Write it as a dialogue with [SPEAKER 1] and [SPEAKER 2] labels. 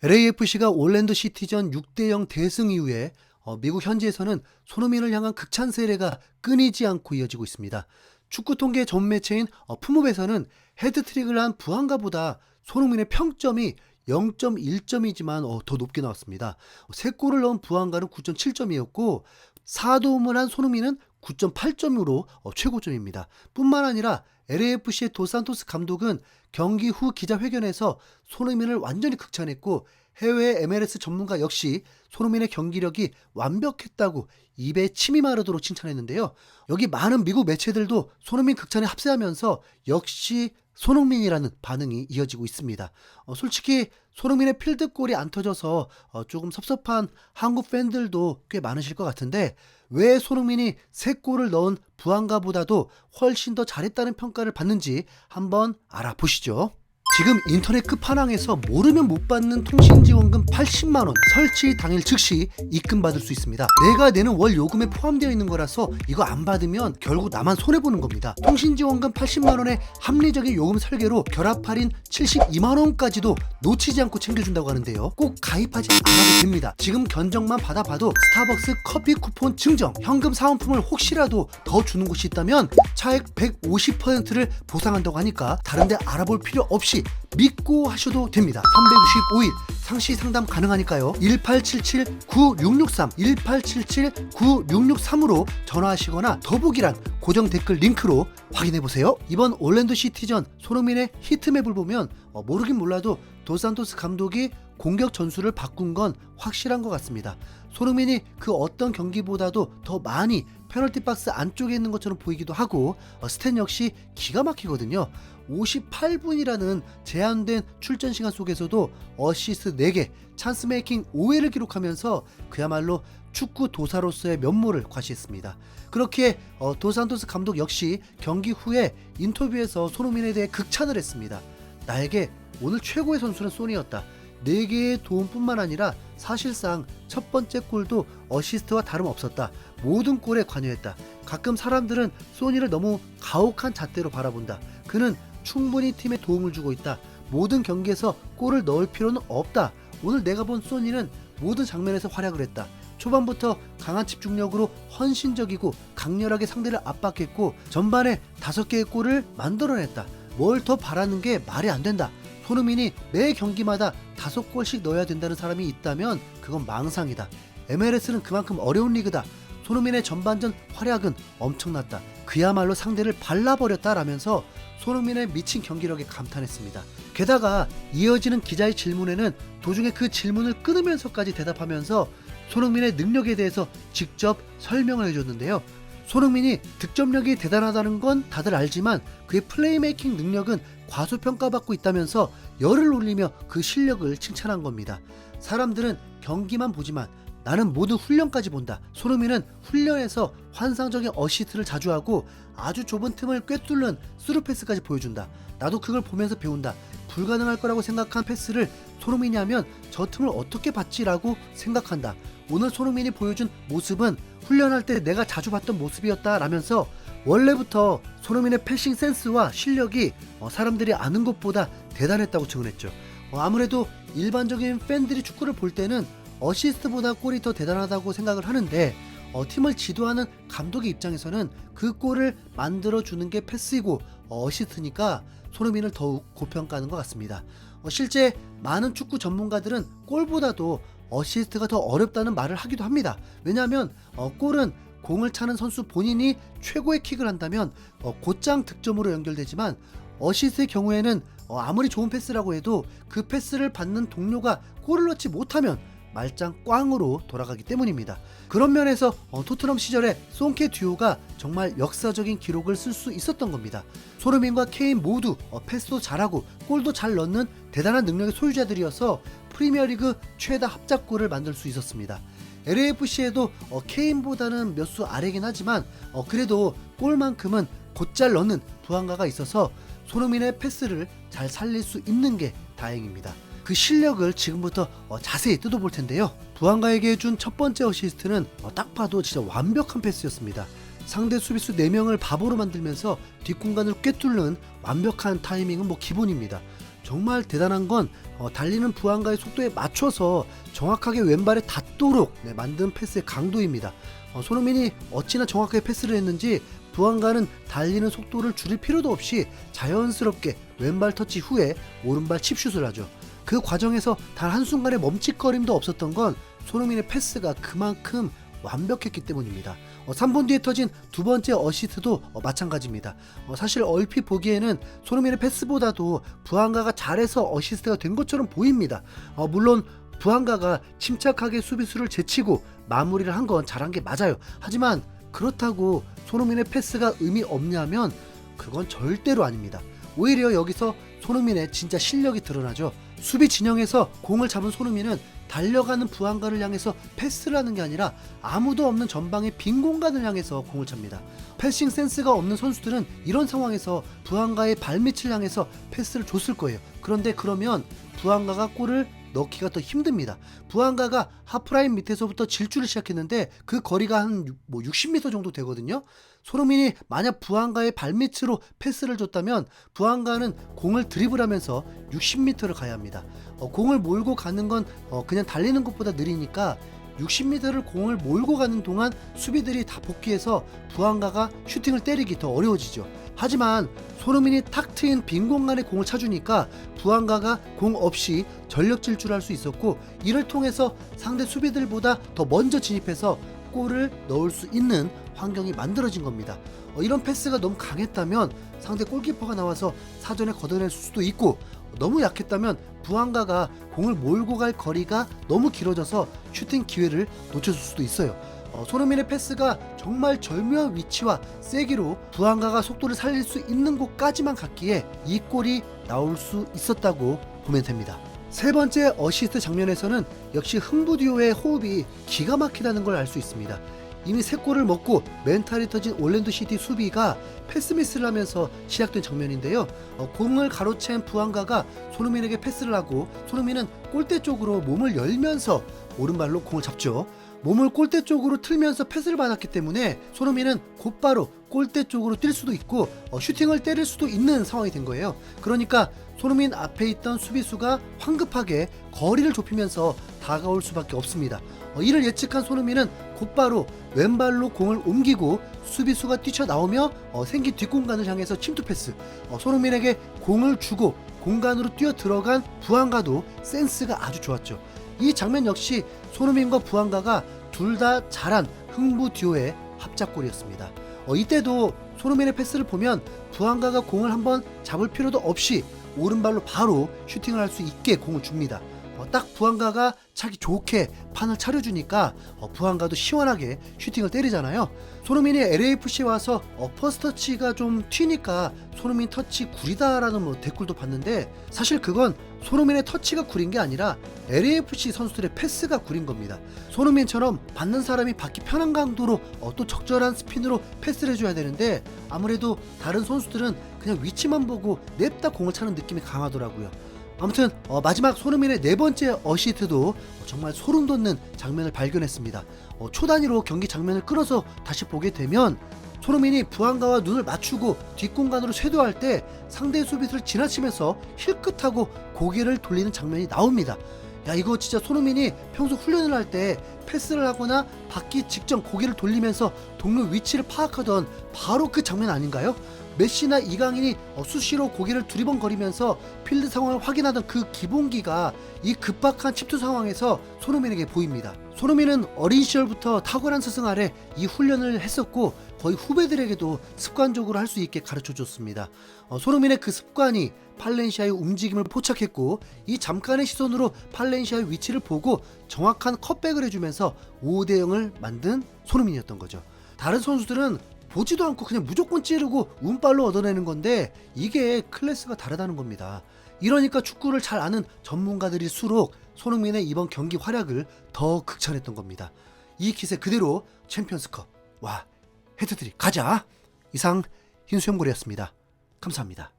[SPEAKER 1] LAFC가 올랜도 시티전 6대0 대승 이후에 미국 현지에서는 손흥민을 향한 극찬 세례가 끊이지 않고 이어지고 있습니다. 축구 통계 전 매체인 푸mov에서는 헤드트릭을 한 부한가보다 손흥민의 평점이 0.1점이지만 더 높게 나왔습니다. 3골을 넣은 부한가는 9.7점이었고 4도움을 한 손흥민은 9.8점으로 최고점입니다. 뿐만 아니라 LAFC의 도산토스 감독은 경기 후 기자회견에서 손흥민을 완전히 극찬했고 해외 MLS 전문가 역시 손흥민의 경기력이 완벽했다고 입에 침이 마르도록 칭찬했는데요. 여기 많은 미국 매체들도 손흥민 극찬에 합세하면서 역시 손흥민이라는 반응이 이어지고 있습니다. 솔직히 손흥민의 필드골이 안 터져서 조금 섭섭한 한국 팬들도 꽤 많으실 것 같은데 왜 손흥민이 3골을 넣은 부한가보다도 훨씬 더 잘했다는 평가를 받는지 한번 알아보시죠. 지금 인터넷 끝판왕에서 모르면 못 받는 통신지원금 80만원 설치 당일 즉시 입금받을 수 있습니다. 내가 내는 월 요금에 포함되어 있는 거라서 이거 안 받으면 결국 나만 손해보는 겁니다. 통신지원금 80만원의 합리적인 요금 설계로 결합 할인 72만원까지도 놓치지 않고 챙겨준다고 하는데요. 꼭 가입하지 않아도 됩니다. 지금 견적만 받아봐도 스타벅스 커피 쿠폰 증정, 현금 사은품을 혹시라도 더 주는 곳이 있다면 차액 150%를 보상한다고 하니까 다른데 알아볼 필요 없이 믿고 하셔도 됩니다. 365일 상시 상담 가능하니까요. 1877-9663 1877-9663으로 전화하시거나 더보기란 고정 댓글 링크로 확인해보세요. 이번 올랜도 시티전 손흥민의 히트맵을 보면 모르긴 몰라도 도산토스 감독이 공격 전술을 바꾼 건 확실한 것 같습니다. 손흥민이 그 어떤 경기보다도 더 많이 페널티 박스 안쪽에 있는 것처럼 보이기도 하고 스탯 역시 기가 막히거든요. 58분이라는 제한된 출전 시간 속에서도 어시스트 4개, 찬스 메이킹 5회를 기록하면서 그야말로 축구 도사로서의 면모를 과시했습니다. 그렇게 도산토스 감독 역시 경기 후에 인터뷰에서 손흥민에 대해 극찬을 했습니다. 나에게 오늘 최고의 선수는 소니였다. 4개의 도움뿐만 아니라 사실상 첫 번째 골도 어시스트와 다름없었다. 모든 골에 관여했다. 가끔 사람들은 소니를 너무 가혹한 잣대로 바라본다. 그는 충분히 팀에 도움을 주고 있다. 모든 경기에서 골을 넣을 필요는 없다. 오늘 내가 본 소니는 모든 장면에서 활약을 했다. 초반부터 강한 집중력으로 헌신적이고 강렬하게 상대를 압박했고 전반에 5개의 골을 만들어냈다. 뭘 더 바라는 게 말이 안 된다. 손흥민이 매 경기마다 5골씩 넣어야 된다는 사람이 있다면 그건 망상이다. MLS는 그만큼 어려운 리그다. 손흥민의 전반전 활약은 엄청났다. 그야말로 상대를 발라버렸다라면서 손흥민의 미친 경기력에 감탄했습니다. 게다가 이어지는 기자의 질문에는 도중에 그 질문을 끊으면서까지 대답하면서 손흥민의 능력에 대해서 직접 설명을 해줬는데요. 손흥민이 득점력이 대단하다는 건 다들 알지만 그의 플레이메이킹 능력은 과소평가받고 있다면서 열을 올리며 그 실력을 칭찬한 겁니다. 사람들은 경기만 보지만 나는 모든 훈련까지 본다. 손흥민은 훈련에서 환상적인 어시스트를 자주 하고 아주 좁은 틈을 꿰뚫는 스루 패스까지 보여준다. 나도 그걸 보면서 배운다. 불가능할 거라고 생각한 패스를 손흥민이 하면 저 틈을 어떻게 받지라고 생각한다. 오늘 손흥민이 보여준 모습은 훈련할 때 내가 자주 봤던 모습이었다 라면서 원래부터 손흥민의 패싱 센스와 실력이 사람들이 아는 것보다 대단했다고 증언했죠. 아무래도 일반적인 팬들이 축구를 볼 때는 어시스트보다 골이 더 대단하다고 생각을 하는데 팀을 지도하는 감독의 입장에서는 그 골을 만들어주는 게 패스이고 어시스트니까 손흥민을 더욱 고평가하는 것 같습니다. 실제 많은 축구 전문가들은 골보다도 어시스트가 더 어렵다는 말을 하기도 합니다. 왜냐하면 골은 공을 차는 선수 본인이 최고의 킥을 한다면 곧장 득점으로 연결되지만 어시스트의 경우에는 아무리 좋은 패스라고 해도 그 패스를 받는 동료가 골을 넣지 못하면 말짱 꽝으로 돌아가기 때문입니다. 그런 면에서 토트넘 시절에 송케 듀오가 정말 역사적인 기록을 쓸 수 있었던 겁니다. 손흥민과 케인 모두 패스도 잘하고 골도 잘 넣는 대단한 능력의 소유자들이어서 프리미어리그 최다 합작골을 만들 수 있었습니다. LAFC에도 케인보다는 몇 수 아래긴 하지만 그래도 골만큼은 곧잘 넣는 부한가가 있어서 손흥민의 패스를 잘 살릴 수 있는 게 다행입니다. 그 실력을 지금부터 자세히 뜯어볼 텐데요. 부한가에게 해준 첫 번째 어시스트는 딱 봐도 진짜 완벽한 패스였습니다. 상대 수비수 4명을 바보로 만들면서 뒷공간을 꿰뚫는 완벽한 타이밍은 기본입니다. 정말 대단한 건 달리는 부안가의 속도에 맞춰서 정확하게 왼발에 닿도록 만든 패스의 강도입니다. 손흥민이 어찌나 정확하게 패스를 했는지 부안가는 달리는 속도를 줄일 필요도 없이 자연스럽게 왼발 터치 후에 오른발 칩슛을 하죠. 그 과정에서 단 한순간의 멈칫거림도 없었던 건 손흥민의 패스가 그만큼 완벽했기 때문입니다. 3분 뒤에 터진 두 번째 어시스트도 마찬가지입니다. 사실 얼핏 보기에는 손흥민의 패스보다도 부안가가 잘해서 어시스트가 된 것처럼 보입니다. 물론 부안가가 침착하게 수비수를 제치고 마무리를 한 건 잘한 게 맞아요. 하지만 그렇다고 손흥민의 패스가 의미 없냐면 그건 절대로 아닙니다. 오히려 여기서 손흥민의 진짜 실력이 드러나죠. 수비 진영에서 공을 잡은 손흥민은 달려가는 부안가를 향해서 패스를 하는 게 아니라 아무도 없는 전방의 빈 공간을 향해서 공을 찹니다. 패싱 센스가 없는 선수들은 이런 상황에서 부안가의 발밑을 향해서 패스를 줬을 거예요. 그런데 그러면 부안가가 골을 넣기가 더 힘듭니다. 부안가가 하프라인 밑에서부터 질주를 시작했는데 그 거리가 한 60m 정도 되거든요. 손흥민이 만약 부안가의 발밑으로 패스를 줬다면 부안가는 공을 드리블하면서 60m를 가야 합니다. 공을 몰고 가는 건 그냥 달리는 것보다 느리니까 60m를 공을 몰고 가는 동안 수비들이 다 복귀해서 부안가가 슈팅을 때리기 더 어려워지죠. 하지만 손흥민이 탁 트인 빈 공간에 공을 차주니까 부안가가 공 없이 전력 질주를 할 수 있었고, 이를 통해서 상대 수비들보다 더 먼저 진입해서 골을 넣을 수 있는 환경이 만들어진 겁니다. 이런 패스가 너무 강했다면 상대 골키퍼가 나와서 사전에 걷어낼 수도 있고, 너무 약했다면 부안가가 공을 몰고 갈 거리가 너무 길어져서 슈팅 기회를 놓쳤을 수도 있어요. 손흥민의 패스가 정말 절묘한 위치와 세기로 부안가가 속도를 살릴 수 있는 곳까지만 갔기에 이 골이 나올 수 있었다고 보면 됩니다. 세 번째 어시스트 장면에서는 역시 흥부듀오의 호흡이 기가 막히다는 걸 알 수 있습니다. 이미 3골을 먹고 멘탈이 터진 올랜도 시티 수비가 패스 미스를 하면서 시작된 장면인데요. 공을 가로챈 부안가가 손흥민에게 패스를 하고 손흥민은 골대 쪽으로 몸을 열면서 오른발로 공을 잡죠. 몸을 골대 쪽으로 틀면서 패스를 받았기 때문에 손흥민은 곧바로 골대 쪽으로 뛸 수도 있고 슈팅을 때릴 수도 있는 상황이 된 거예요. 그러니까 손흥민 앞에 있던 수비수가 황급하게 거리를 좁히면서 다가올 수밖에 없습니다. 이를 예측한 손흥민은 곧바로 왼발로 공을 옮기고 수비수가 뛰쳐나오며 생긴 뒷공간을 향해서 침투 패스, 손흥민에게 공을 주고 공간으로 뛰어 들어간 부안가도 센스가 아주 좋았죠. 이 장면 역시 손흥민과 부안가가 둘 다 잘한 흥부듀오의 합작골이었습니다. 이때도 손흥민의 패스를 보면 부안가가 공을 한번 잡을 필요도 없이 오른발로 바로 슈팅을 할 수 있게 공을 줍니다. 딱 부안가가 차기 좋게 판을 차려주니까 부안가도 시원하게 슈팅을 때리잖아요. 손흥민이 LAFC에 와서 퍼스트 터치가 좀 튀니까 손흥민 터치 구리다라는 댓글도 봤는데, 사실 그건 손흥민의 터치가 구린 게 아니라 LAFC 선수들의 패스가 구린 겁니다. 손흥민처럼 받는 사람이 받기 편한 강도로 또 적절한 스핀으로 패스를 해줘야 되는데, 아무래도 다른 선수들은 그냥 위치만 보고 냅다 공을 차는 느낌이 강하더라고요. 아무튼 마지막 손흥민의 4번째 어시스트도 정말 소름 돋는 장면을 발견했습니다. 초단위로 경기 장면을 끌어서 다시 보게 되면 손흥민이 부안가와 눈을 맞추고 뒷공간으로 쇄도할 때 상대 수비수를 지나치면서 힐끗하고 고개를 돌리는 장면이 나옵니다. 야, 이거 진짜 손흥민이 평소 훈련을 할 때 패스를 하거나 받기 직전 고개를 돌리면서 동료 위치를 파악하던 바로 그 장면 아닌가요? 메시나 이강인이 수시로 고개를 두리번거리면서 필드 상황을 확인하던 그 기본기가 이 급박한 침투 상황에서 손흥민에게 보입니다. 손흥민은 어린 시절부터 탁월한 스승 아래 이 훈련을 했었고 거의 후배들에게도 습관적으로 할 수 있게 가르쳐줬습니다. 손흥민의 그 습관이 팔렌시아의 움직임을 포착했고, 이 잠깐의 시선으로 팔렌시아의 위치를 보고 정확한 컷백을 해주면서 5대0을 만든 손흥민이었던 거죠. 다른 선수들은 보지도 않고 그냥 무조건 찌르고 운빨로 얻어내는 건데 이게 클래스가 다르다는 겁니다. 이러니까 축구를 잘 아는 전문가들일수록 손흥민의 이번 경기 활약을 더 극찬했던 겁니다. 이 기세 그대로 챔피언스컵, 와, 헤트트릭 가자. 이상 흰수염고래였습니다. 감사합니다.